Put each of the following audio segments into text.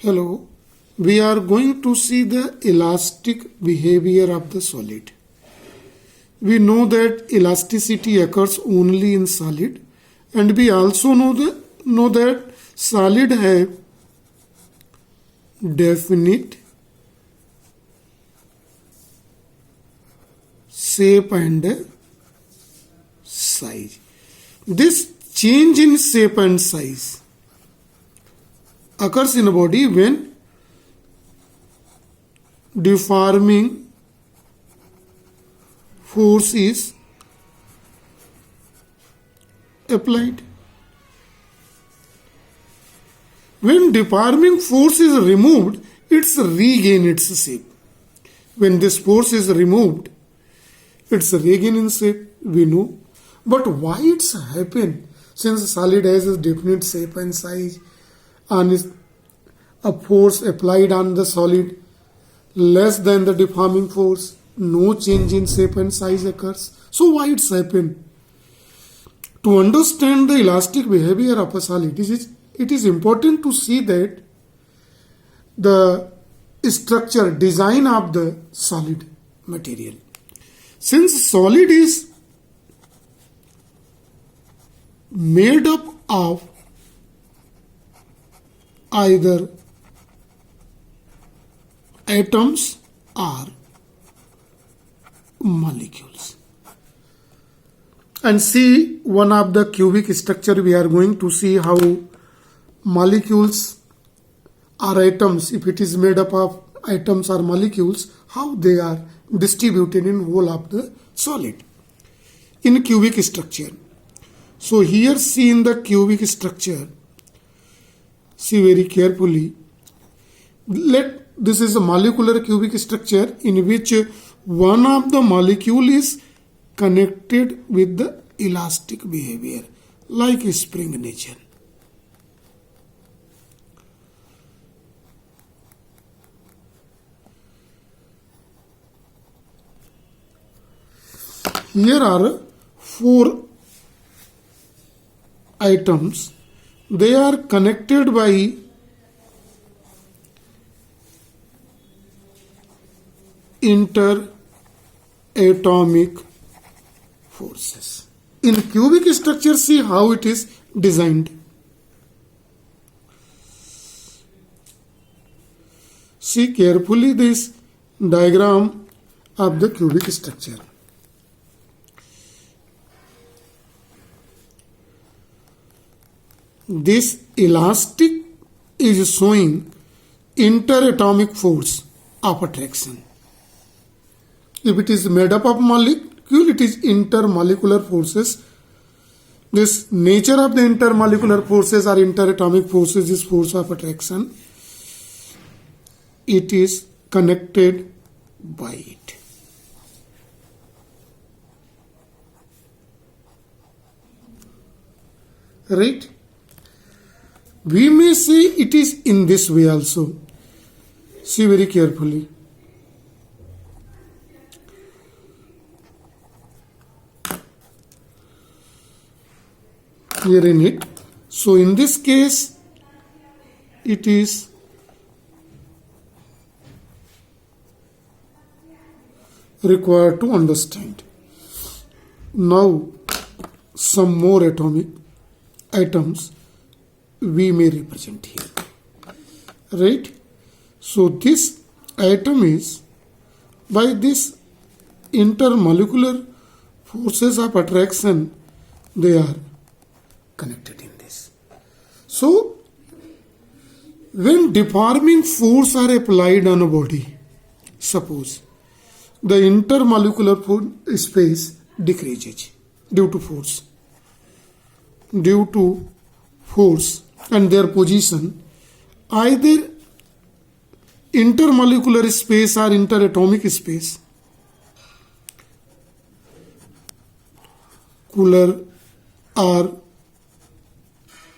Hello, we are going to see the elastic behavior of the solid. We know that elasticity occurs only in solid, and we also know that solid have definite shape and size. This change in shape and size occurs in a body when deforming force is applied. When deforming force is removed, it's regain its shape. When this force is removed, it's regain in shape, we know. But why it's happen? Since solid has a definite shape and size, and a force applied on the solid less than the deforming force, no change in shape and size occurs. So why it's happen? To understand the elastic behavior of a solid, it is important to see that the structure, design of the solid material. Since solid is made up of either atoms or molecules. And see one of the cubic structure, we are going to see how molecules or atoms, if it is made up of atoms or molecules, how they are distributed in whole of the solid in cubic structure. So here see in the cubic structure, see very carefully. This is a molecular cubic structure in which one of the molecule is connected with the elastic behavior, like spring nature. Here are 4 items. They are connected by interatomic forces. In cubic structure, see how it is designed. See carefully this diagram of the cubic structure. This elastic is showing interatomic force of attraction. If it is made up of molecule, it is intermolecular forces. This nature of the intermolecular forces or interatomic forces is force of attraction. It is connected by it. Right? We may say it is in this way also. See very carefully. Here in it. So in this case, it is required to understand. Now, some more atomic items we may represent here. Right? So this atom is, by this intermolecular forces of attraction, they are connected in this. So when deforming force are applied on a body, suppose the intermolecular space decreases due to force. Due to force and their position, either intermolecular space or interatomic space, cooler or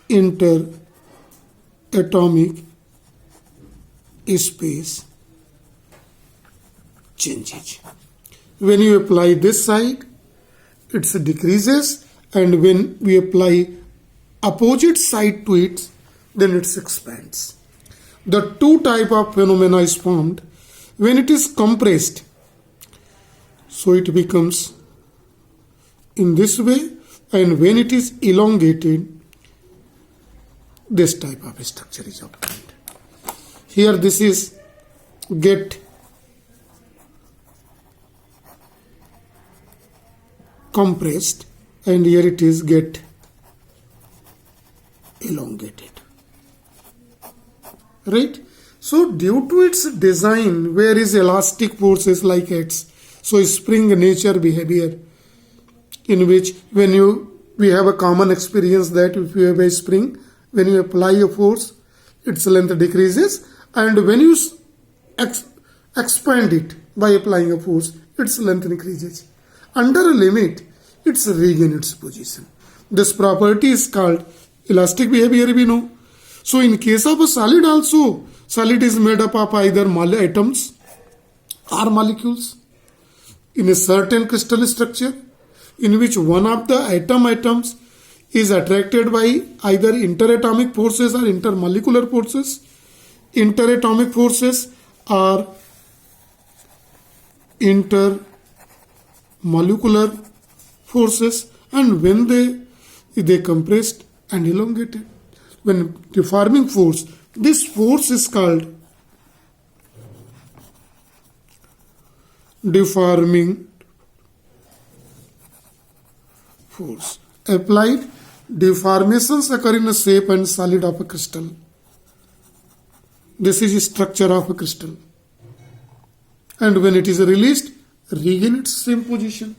interatomic space changes. When you apply this side, it decreases, and when we apply opposite side to it, then it expands. The two type of phenomena is formed when it is compressed. So it becomes in this way, and when it is elongated, this type of structure is obtained. Here this is get compressed, and here it is get elongated. Right? So due to its design, where is elastic forces like X, so spring nature behavior, in which we have a common experience that if you have a spring, when you apply a force, its length decreases, and when you expand it by applying a force, its length increases. Under a limit, it's regain its position. This property is called elastic behavior, we know. So in case of a solid also, solid is made up of either atoms or molecules in a certain crystal structure, in which one of the atoms is attracted by either interatomic forces or intermolecular forces. Interatomic forces are intermolecular forces, and when they compressed and elongated, when deforming force, this force is called deforming force. Applied, deformations occur in the shape and solid of a crystal. This is the structure of a crystal. And when it is released, regain its same position.